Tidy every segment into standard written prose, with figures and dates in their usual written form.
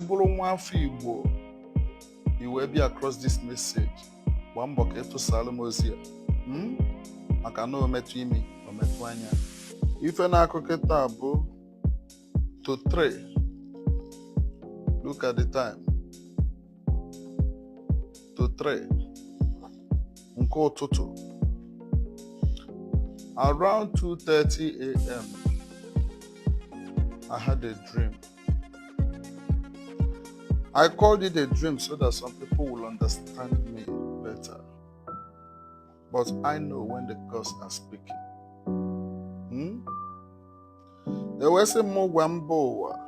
bụrụ nwa afọ Igbo iwe bịa across this message gbaa mbọ ka ịtụsara m ozi a maka na ometụ imi ometụ anya ife na-akụ kịta bụ to 3. Look at the time. To 3 nke ụtụtụ. Around 2:30 a.m. I had a dream. I called it a dream so that some people will understand me better. But I know when the gods are speaking. Ewesi m gwa mba ụwa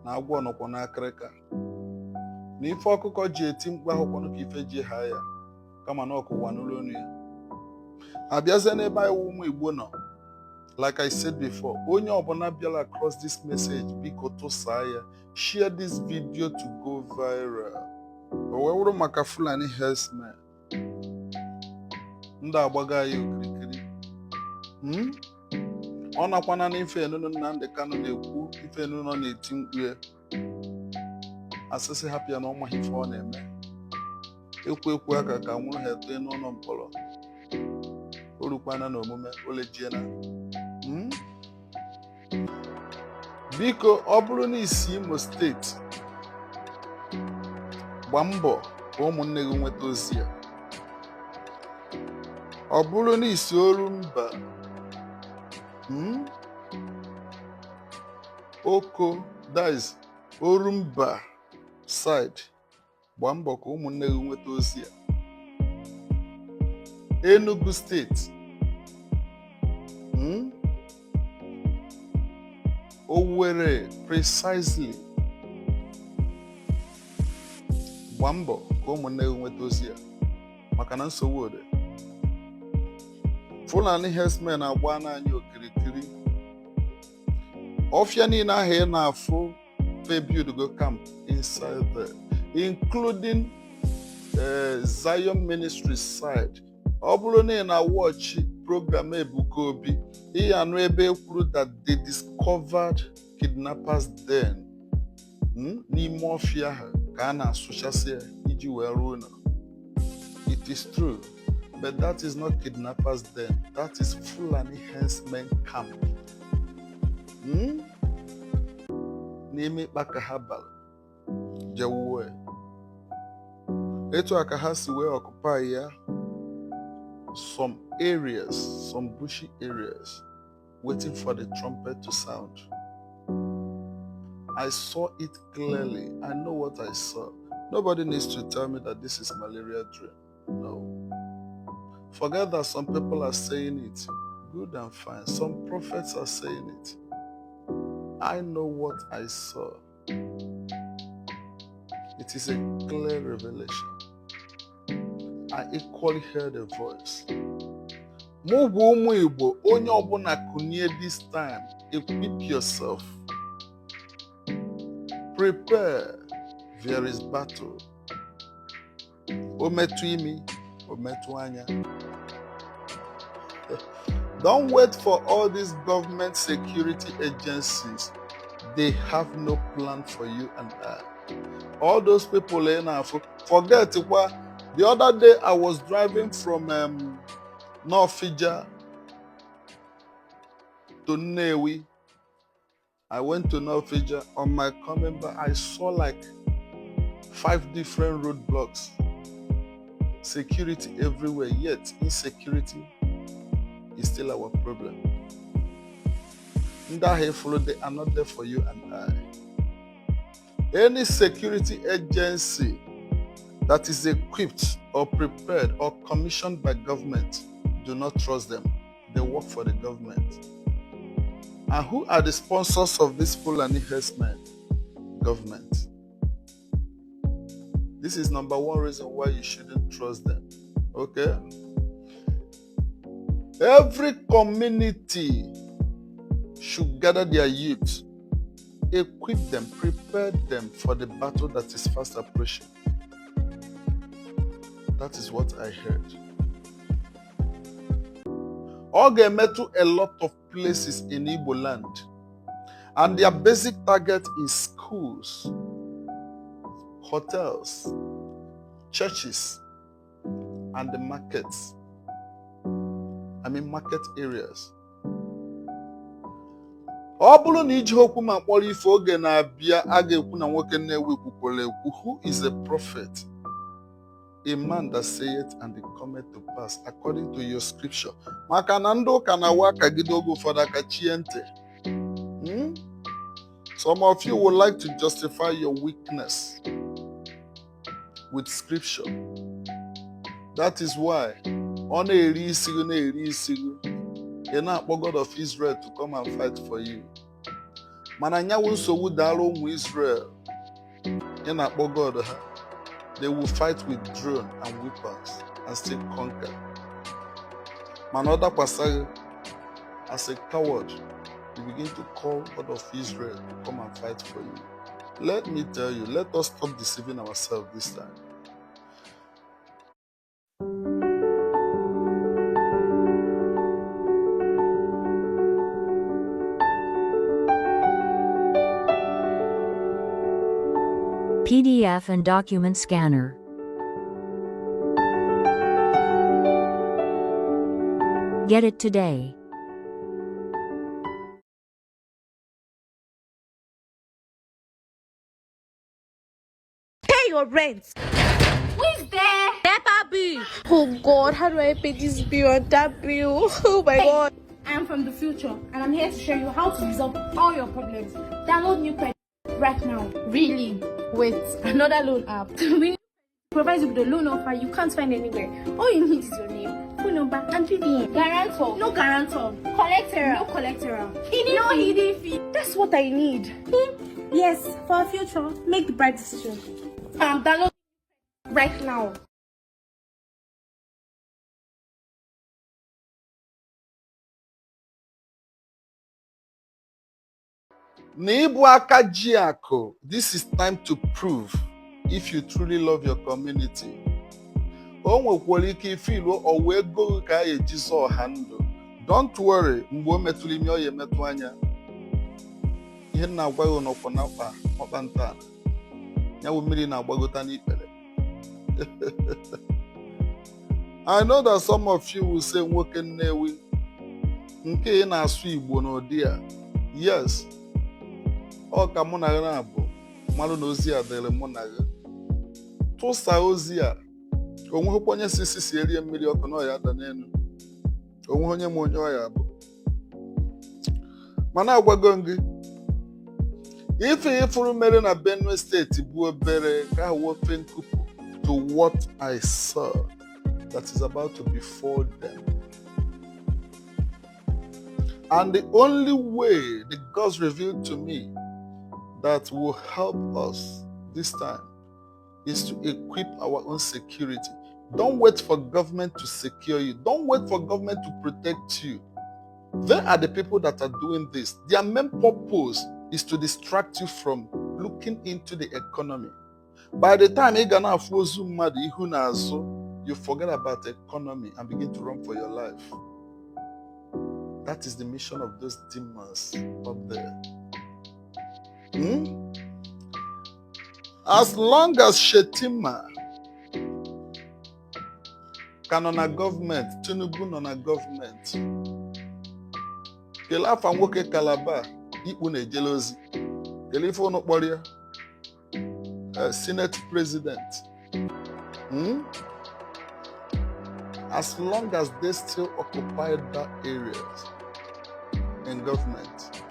na agwọ nọkwa n'akịrịka. N'ife ọkụkọ ji eti mkpu ahụkwanụ ka ife ji ha ya kama na ọkụwa n'ụlọ ọnụ ya. Abịazie n'ebe anyị ụmụ Igbo nọ. Like I said before, onye ọbụla bịala across this message biko tụsaa ya. Share this video to go viral. O wee wụrụ maka Fuułani herdsmen. Ndị agbaga ya okirikiri. Ọ nakwana n'ife enunu Nnamdi Kanu na-ekwu ife enunu nọ na-eti mkpu ya. Asịsị hapụ ya na ọma ife ọ na-eme. Ekwu aka ka nwụrụ ha eto n'ụlọ mkpọrọ. O rukwana na omume o lejiena. Biko ọ bụrụ na isi Imo steeti gbaa mbọ ka ụmụnne gị nweta ozi ya. Ọ bụrụ na isi Orumba Oko, that is Orumba side, gbaa mbọ ka ụmụnne gị nweta ozi ya. Enugu steeti Owerri precisely, gbaa mbọ ka ụmụnne gị nweta ozi ya maka na nsogbu dị. Fuułani herdsmen agba n'anya okirikiri. Ọfịa niile ahụ ị na-afụ build go camp inside there, including Zion Ministry side. Ọ bụrụ na ị na-watch program Ebuka Obi, ị anụ ebe kwuru that they discovered kidnappers then. N'ime ọfịa ha ka a na-asụchasị ya iji wee ruo na. It is true, but that is not kidnappers then. That is Fuułani herdsmen camp. N'ime ịkpa ka ha bara jewuwe. Etu a ka ha si wee occupy ya some areas, some bushy areas, waiting for the trumpet to sound. I saw it clearly. I know what I saw. Nobody needs to tell me that this is malaria dream. No. Forget that some people are saying it. Good and fine. Some prophets are saying it. I know what I saw. It is a clear revelation. I equally heard a voice. Mugwu ụmụ Igbo, onye ọbụla kunye this time, equip yourself. Prepare, there is battle. Ometụ imi, ometụ anya. Don't wait for all these government security agencies. They have no plan for you and I. All those people in Africa, forget what. The other day I was driving from North Fija to Nnewi. I went to North Fija. On my coming back, I saw like 5 different roadblocks. Security everywhere, yet insecurity is still our problem. They are not there for you and I. Any security agency that is equipped or prepared or commissioned by government, do not trust them. They work for the government. And who are the sponsors of this Fuułani herdsmen? Government. This is number 1 reason why you shouldn't trust them. Okay? Every community should gather their youth, equip them, prepare them for the battle that is fast approaching. That is what I heard. Oge met to a lot of places in Igbo land, and their basic target is schools, hotels, churches, and the markets. Market areas. Ọ bụrụ na iji okwu ma kpọrọ ife oge na-abịa a ga-ekwu na nwoke Nnewi kwukwara ekwu. Who is a prophet? A man that saith and it cometh to pass according to your scripture. Maka na ndị ụka na-awa akagide oge ụfọdụ aka chie ntị. Some of you would like to justify your weakness with scripture. That is why ọ na-eri isi gị ị na-akpọ God of Israel to come and fight for you. Mana nyawo nsogbu dara ụmụ Israel ị na-akpọ God ha. They will fight with drone and weapons and still conquer. Mana ọ dakwasị as a coward, you begin to call God of Israel to come and fight for you. Let me tell you, let us stop deceiving ourselves this time. PDF and document scanner. Get it today. Pay your rent. Who is there? Nepa bill. Oh God, how do I pay this bill and that bill? Oh my God. I am from the future and I'm here to show you how to resolve all your problems. Download new credit right now. Really? With another loan app. We provide you with a loan offer you can't find anywhere. All you need is your name, phone number, and BVN. Guarantor. No guarantor. Collateral. No collateral. Hidden fee. That's what I need. Yes, for our future, make the right decision. Download right now. N'ibu aka ji akụ, this is time to prove if you truly love your community. O nwekwara ike ifilu o wee go ka ya eji ọha ndụ. Don't worry, mgbe o metụrụ ime ọ ya emetụ anya. Ihe na-agwa ya n'ọkwa na ọkpa nta. Ya bụ mmiri na-agbagota n'ikpere. I know that some of you will say nwoke Nnewi nke ị na-asụ Igbo n'ụdị a. Yes. Ọ ka mụ na gị na-abụ mmadụ na ozi a dịrị mụ na gị. Tụsa ozi a onweghịkwa onye si erie mmiri ọkụ na ọya ada n'elu. Onweghị onye ma onye ọya bụ. Mana agwago gị ife ifuru mere na Benue steeti bụ obere ka wofe nkupu to what I saw that is about to befall them. And the only way the gods revealed to me that will help us this time is to equip our own security. Don't wait for government to secure you. Don't wait for government to protect you. They are the people that are doing this. Their main purpose is to distract you from looking into the economy. By the time you forget about the economy and begin to run for your life. That is the mission of those demons up there. As long as Shetima can on a government, Tinubu on a government, Kelafa nwoke Kalaba, ikpu na jealousy. Kelifo no kporia, Senate President. As long as they still occupy that areas in government,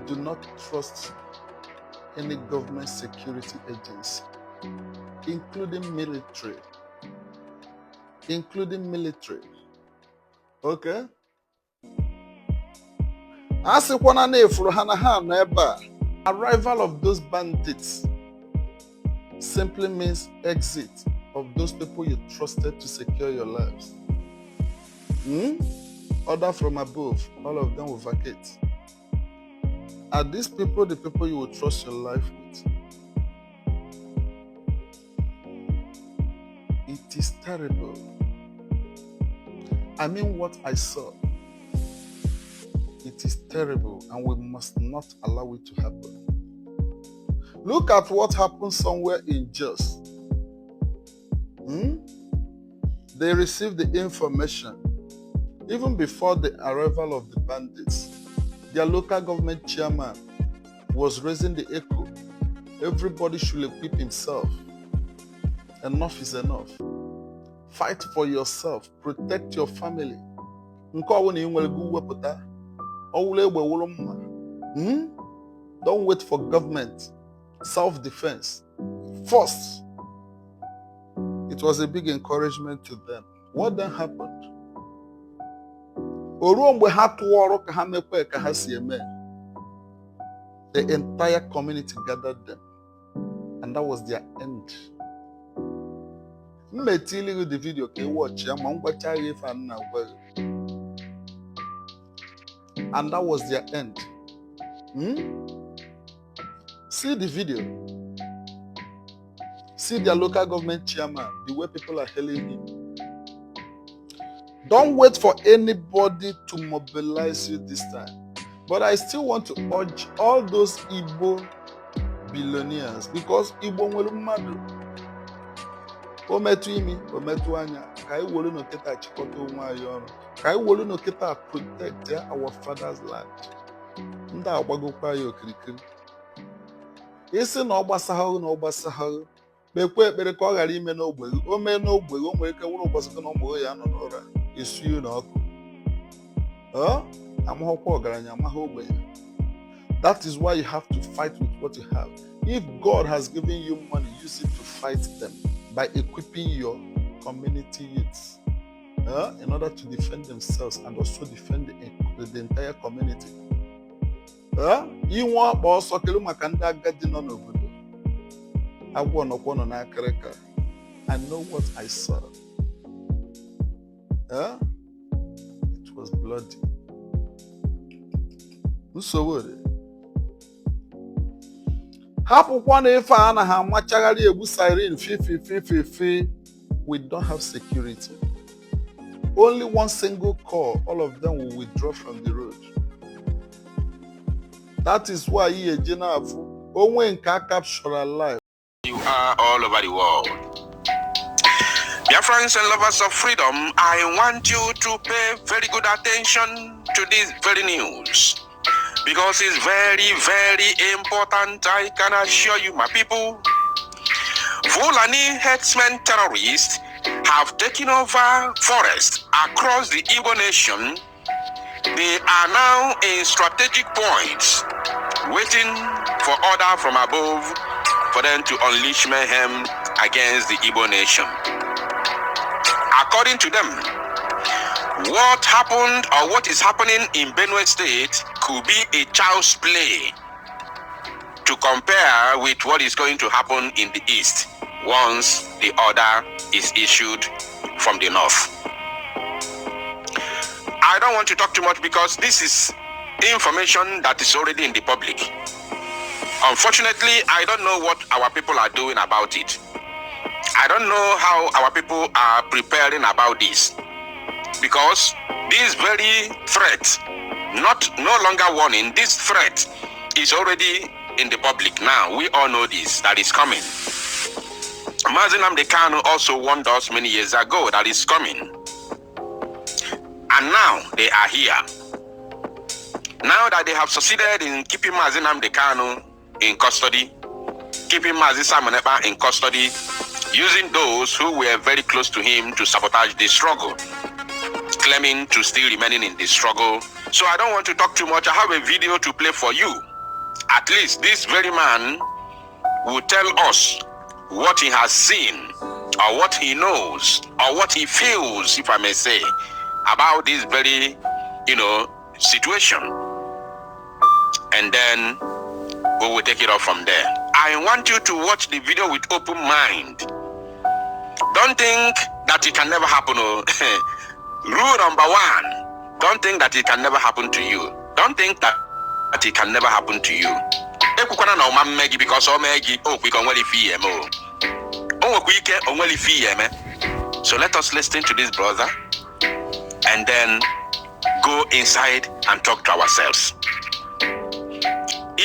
do not trust any government security agency, including military. Okay? Arrival of those bandits simply means exit of those people you trusted to secure your lives. Order from above, all of them will vacate. Are these people the people you will trust your life with? It is terrible. I mean what I saw. It is terrible and we must not allow it to happen. Look at what happened somewhere in Jos. They received the information even before the arrival of the bandits. Their local government chairman was raising the echo. Everybody should equip himself. Enough is enough. Fight for yourself. Protect your family. Don't wait for government. Self-defense. First. It was a big encouragement to them. What then happened? The entire community gathered them. And that was their end. The video and that was their end. See the video. See their local government chairman, the way people are hailing him. Don't wait for anybody to mobilize you this time. But I still want to urge all those Igbo billionaires, because Igbo nwere mmadụ. O metu imi, o metu anya, ka anyị wolu n'oketa achịkọta onwe anyị ọrụ. Ka anyị wolu n'oketa protect our father's land. Ndị agbagokwa ya okirikiri. Isi na ọ gbasahụ na ọ gbasahụ. Bekwe ekpere ka ọ ghara ime n'ogbe. O mee n'ogbe, o nwere ike wụrụ ụbọchị na ụmụ ya nọ n'ụra. Esu ya n'ọkụ. Amahokwa ọgaranya, amaghị ogbenye. That is why you have to fight with what you have. If God has given you money, use it to fight them by equipping your community youths in order to defend themselves and also defend the entire community. Inwe akpa ọsọ kelu maka ndị agadi nọ n'obodo. Agwọ nọkwa nọ n'akịrịka. I know what I saw. It was bloody. Nsogbu. Hapụkwa na ife a na ha amachagharị egwu siren fifi. We don't have security. Only one single call, all of them will withdraw from the road. That is why you onwe nke capture alive. You are all over the world. Biafrans and lovers of freedom, I want you to pay very good attention to this very news, because it's very, very important. I can assure you, my people. Fuułani herdsmen terrorists have taken over forests across the Igbo nation. They are now in strategic points, waiting for order from above for them to unleash mayhem against the Igbo nation. According to them, what happened or what is happening in Benue State could be a child's play to compare with what is going to happen in the East once the order is issued from the North. I don't want to talk too much because this is information that is already in the public. Unfortunately, I don't know what our people are doing about it. I don't know how our people are preparing about this, because this very threat, no longer warning, this threat is already in the public now. We all know this, that is coming. Mazi Nnamdi Kanu also warned us many years ago that is coming. And now they are here. Now that they have succeeded in keeping Mazi Nnamdi Kanu in custody, keeping Mazi Simon Ekpa in custody, using those who were very close to him to sabotage the struggle, claiming to still remaining in the struggle. So I don't want to talk too much. I have a video to play for you. At least this very man will tell us what he has seen, or what he knows, or what he feels, if I may say, about this very, situation. And then we will take it off from there. I want you to watch the video with open mind. Don't think that it can never happen. Rule number one, don't think that it can never happen to you. Don't think that it can never happen to you. Because so let us listen to this brother and then go inside and talk to ourselves.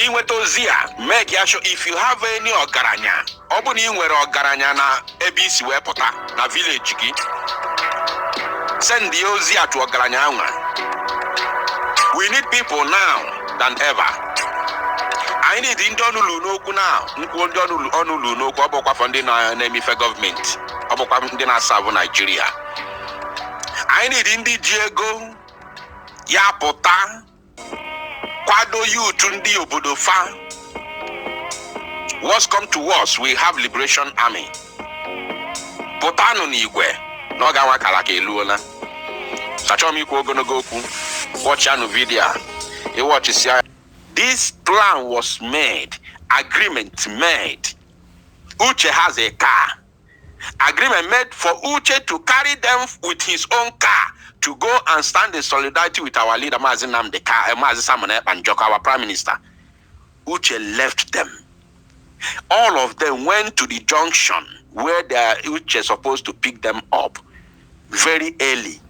Make sure if you have any ogaranya, obuni nwere ogaranya na ebe isi wee pụta na village gị. Send the ozi to ogaranya nwa. We need people now than ever. I need ndị ọnụlụ n'okwu now. Nkwu ndị ọnụlụ n'okwu ọbụkwa for ndị na-emife government. Ọbụkwa ndị na-serve Nigeria. I need ndị ji ego ya pụta kwado youth ndị obodo fa. What's come to us? We have Liberation Army. Pụtanụ n'igwe n'oge nwa kala ka eluola. Sachọm ikwu ogologo okwu. Watch the video. You watch it. This plan was made. Agreement made. Uche has a car. Agreement made for Uche to carry them with his own car to go and stand in solidarity with our leader, Mazi Nnamdi Kanu, our prime minister. Uche left them. All of them went to the junction where Uche is supposed to pick them up very early,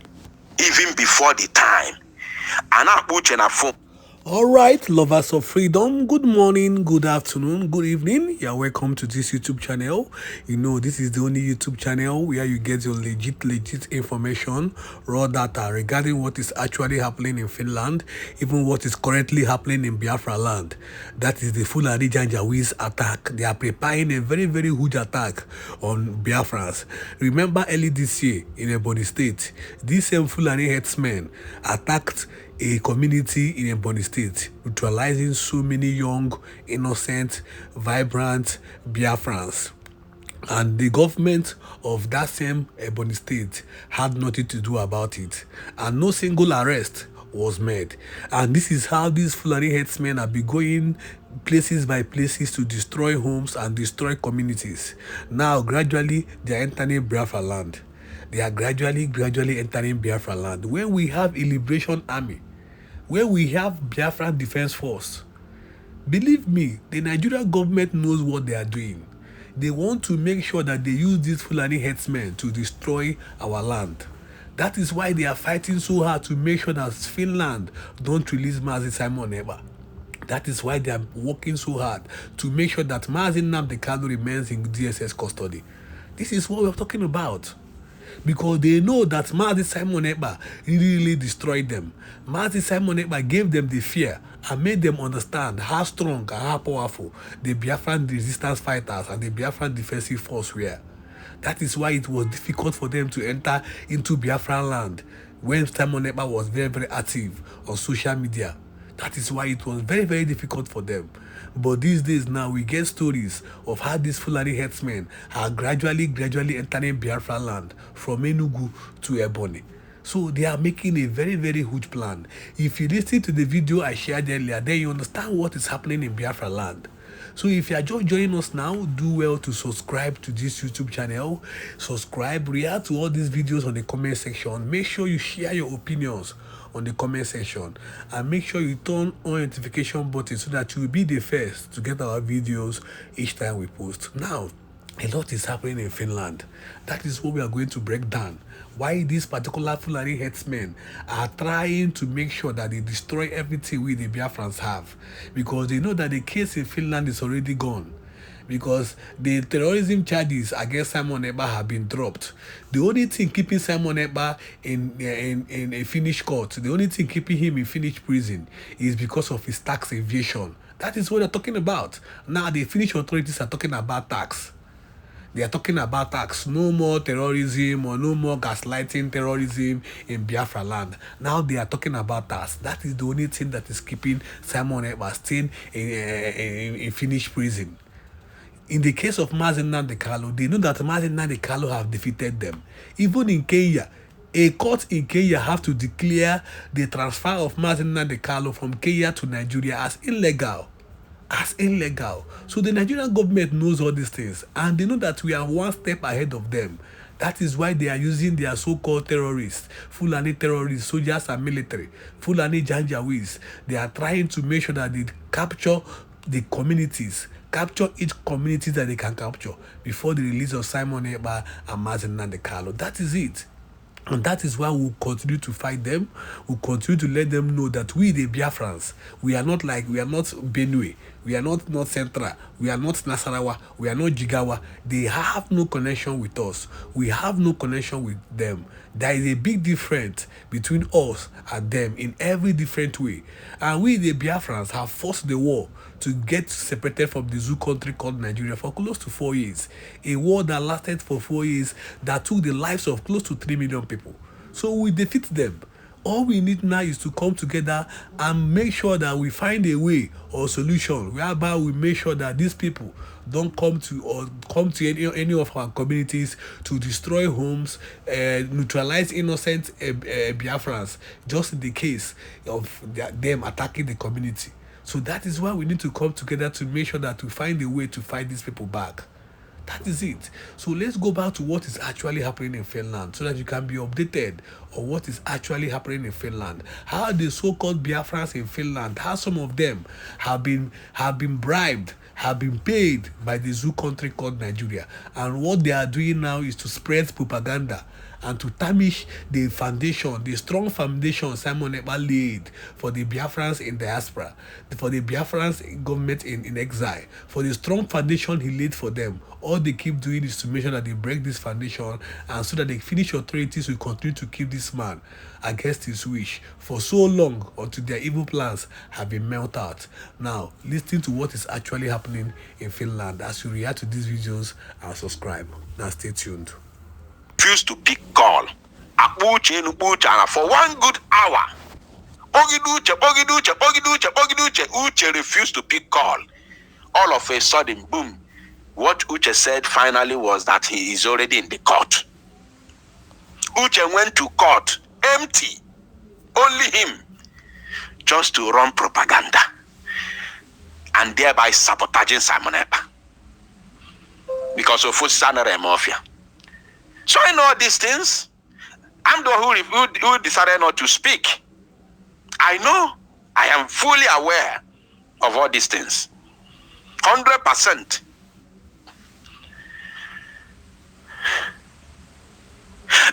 even before the time. And now Uche na phone. All right, lovers of freedom, good morning, good afternoon, good evening. You're welcome to this YouTube channel. You know, this is the only YouTube channel where you get your legit information, raw data regarding what is actually happening in Finland, even what is currently happening in Biafraland. That is the Fuułani Janjaweeds attack. They are preparing a very, very huge attack on Biafrans. Remember early this year in Ebonyi State, these same Fuułani headsmen attacked a community in Ebonyi State, neutralizing so many young, innocent, vibrant Biafrans. And the government of that same Ebonyi State had nothing to do about it. And no single arrest was made. And this is how these Fuułani headsmen have been going places by places to destroy homes and destroy communities. Now, gradually, they are entering Biafraland. They are gradually entering Biafraland, where we have a liberation army, where we have Biafran Defense Force. Believe me, the Nigerian government knows what they are doing. They want to make sure that they use these Fuułani headsmen to destroy our land. That is why they are fighting so hard to make sure that Finland don't release Mazi Simon Ekpa. That is why they are working so hard to make sure that Mazi Nnamdi Kanu remains in DSS custody. This is what we're talking about. Because they know that Mazi Simon Ekpa really destroyed them. Mazi Simon Ekpa gave them the fear and made them understand how strong and how powerful the Biafran resistance fighters and the Biafran defensive force were. That is why it was difficult for them to enter into Biafraland when Simon Ekpa was very, very active on social media. That is why it was very, very difficult for them. But these days now, we get stories of how these Fuułani headsmen are gradually entering Biafraland from Enugu to Ebonyi. So they are making a very, very huge plan. If you listen to the video I shared earlier, then you understand what is happening in Biafraland. So if you are just joining us now, do well to subscribe to this YouTube channel. Subscribe, react to all these videos on the comment section. Make sure you share your opinions on the comment section, and make sure you turn on notification button so that you will be the first to get our videos each time we post. Now, a lot is happening in Finland. That is what we are going to break down. Why these particular Fuułani headsmen are trying to make sure that they destroy everything we the Biafrans have, because they know that the case in Finland is already gone. Because the terrorism charges against Simon Ekpa have been dropped. The only thing keeping Simon Ekpa in a Finnish court, the only thing keeping him in Finnish prison is because of his tax evasion. That is what they're talking about. Now the Finnish authorities are talking about tax. They are talking about tax. No more terrorism or no more gaslighting terrorism in Biafraland. Now they are talking about tax. That is the only thing that is keeping Simon Ekpa still in Finnish prison. In the case of Mazi Nnamdi Kanu, they know that Mazi Nnamdi Kanu have defeated them. Even in Kenya, a court in Kenya have to declare the transfer of Mazi Nnamdi Kanu from Kenya to Nigeria as illegal. So the Nigerian government knows all these things, and they know that we are one step ahead of them. That is why they are using their so-called terrorists, Fuułani terrorists, soldiers and military, Fuułani Janjaweeds. They are trying to make sure that they capture the communities, capture each community that they can capture before the release of Simon Ekpa and Mazi Nnamdi Kanu. That is it. And that is why we'll continue to fight them. We'll continue to let them know that we, the Biafrans, we are not Benue, we are not North Central, we are not Nasarawa, we are not Jigawa. They have no connection with us. We have no connection with them. There is a big difference between us and them in every different way. And we, the Biafrans, have forced the war to get separated from the zoo country called Nigeria for close to 4 years. A war that lasted for 4 years, that took the lives of close to 3 million people. So we defeat them. All we need now is to come together and make sure that we find a way or solution whereby we make sure that these people don't come to any of our communities to destroy homes, neutralize innocent Biafrans, just in the case of them attacking the community. So that is why we need to come together to make sure that we find a way to fight these people back. That is it. So let's go back to what is actually happening in Finland so that you can be updated on what is actually happening in Finland. How the so-called Biafrans in Finland, how some of them have been bribed, have been paid by the zoo country called Nigeria. And what they are doing now is to spread propaganda and to tarnish the foundation, the strong foundation Simon Ekpa laid for the Biafrans in diaspora, for the Biafrans government in exile, for the strong foundation he laid for them. All they keep doing is to make sure that they break this foundation, and so that the Finnish authorities will continue to keep this man against his wish for so long until their evil plans have been melted out. Now, listen to what is actually happening in Finland as you react to these videos and subscribe. Now, stay tuned. Refused to pick call. And for 1 good hour, Uche refused to pick call. All of a sudden, boom. What Uche said finally was that he is already in the court. Uche went to court, empty, only him, just to run propaganda and thereby sabotaging Simon Ekpa because of Fusanere Mafia. So I know these things. I'm the one who decided not to speak. I know. I am fully aware of all these things. 100%.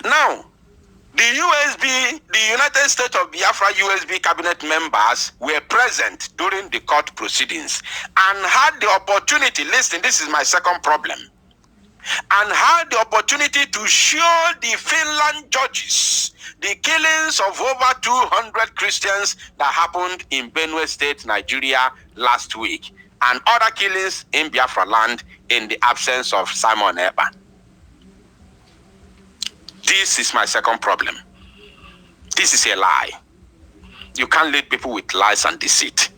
Now, the United States of Biafra USB cabinet members were present during the court proceedings and had the opportunity, listen, this is my second problem, and had the opportunity to show the Finland judges the killings of over 200 Christians that happened in Benue State, Nigeria last week, and other killings in Biafraland in the absence of Simon Ekpa. This is my second problem. This is a lie. You can't lead people with lies and deceit.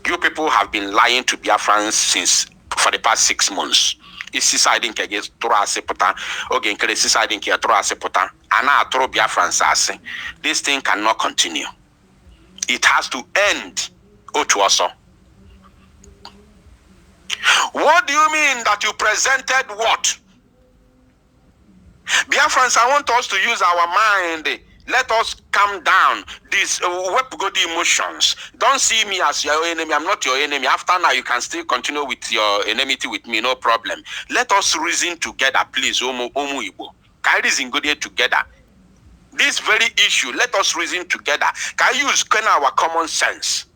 You people have been lying to Biafrans for the past 6 months. This thing cannot continue. It has to end. Otuoso. What do you mean that you presented what? Biafrans, I want us to use our mind. Let us calm down. These good emotions. Don't see me as your enemy. I'm not your enemy. After now, you can still continue with your enmity with me. No problem. Let us reason together, please. Omu Igbo. Can I reason good here together? This very issue, let us reason together. Can you use our common sense?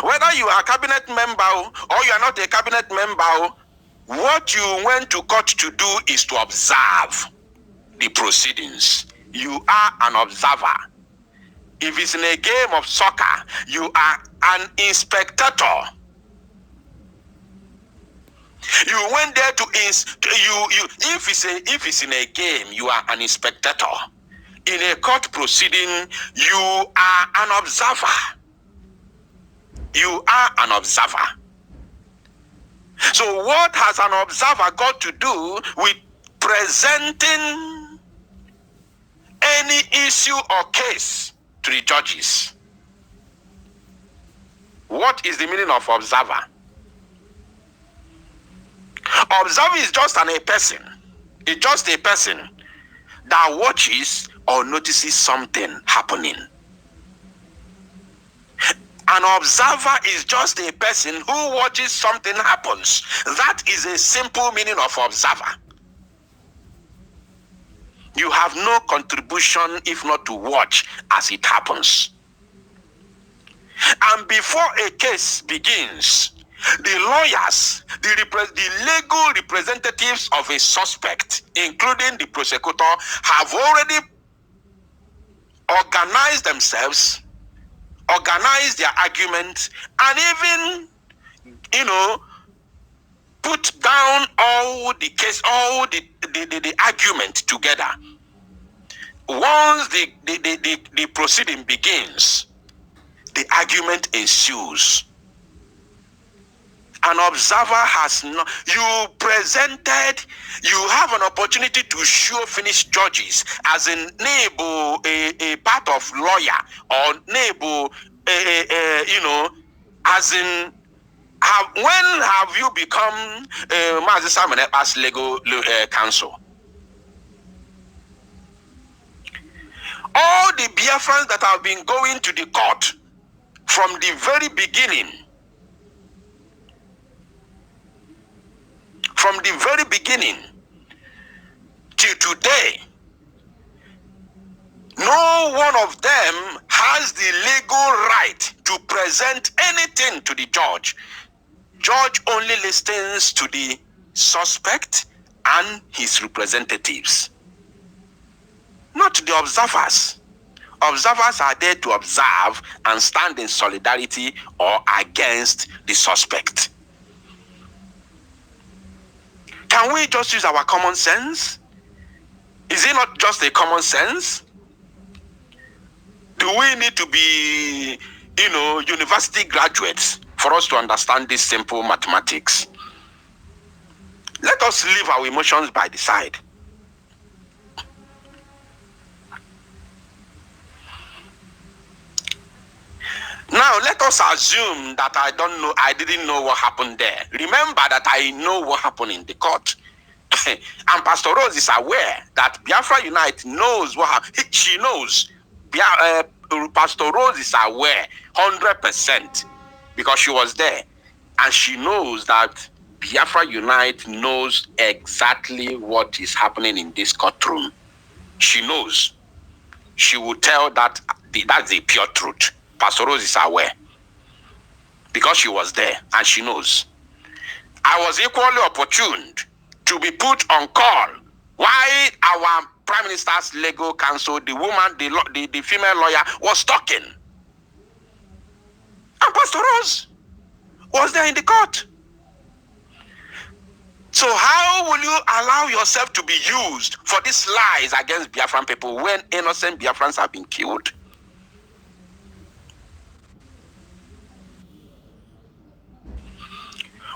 Whether you are a cabinet member or you are not a cabinet member, what you went to court to do is to observe the proceedings. You are an observer. If it's in a game of soccer, you are an inspectator. You went there to if it's in a game, you are an inspectator. In a court proceeding, you are an observer. You are an observer. So what has an observer got to do with presenting any issue or case to the judges? What is the meaning of observer? Observer is just a person. It's just a person that watches or notices something happening. An observer is just a person who watches something happens. That is a simple meaning of observer. You have no contribution if not to watch as it happens. And before a case begins, the lawyers, the legal representatives of a suspect, including the prosecutor, have already organized themselves, organized their argument, and even, put down all the case, all the argument together. Once the proceeding begins, the argument ensues. An observer has not, you have an opportunity to show finished judges as in a part of lawyer, or as in, when have you become Mazi Simon as legal counsel? All the Biafrans that have been going to the court from the very beginning, till today, no one of them has the legal right to present anything to the judge. Judge only listens to the suspect and his representatives, not the observers. Observers are there to observe and stand in solidarity or against the suspect. Can we just use our common sense? Is it not just a common sense? Do we need to be, university graduates for us to understand this simple mathematics? Let us leave our emotions by the side. Now, let us assume that I didn't know what happened there. Remember that I know what happened in the court. And Pastor Rose is aware that Biafra Unite knows what happened. She knows. Pastor Rose is aware 100% because she was there. And she knows that Biafra Unite knows exactly what is happening in this courtroom. She knows. She will tell that that's the pure truth. Pastor Rose is aware because she was there and she knows. I was equally opportuned to be put on call while our Prime Minister's legal counsel, the woman, the female lawyer, was talking. And Pastor Rose was there in the court. So how will you allow yourself to be used for these lies against Biafran people when innocent Biafrans have been killed?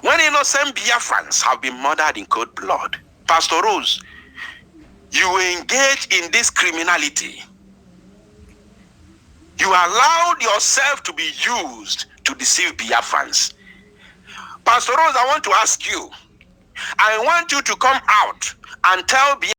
When innocent Biafrans have been murdered in cold blood, Pastor Rose, you engage in this criminality. You allowed yourself to be used to deceive Biafrans. Pastor Rose, I want to ask you, I want you to come out and tell Biafrans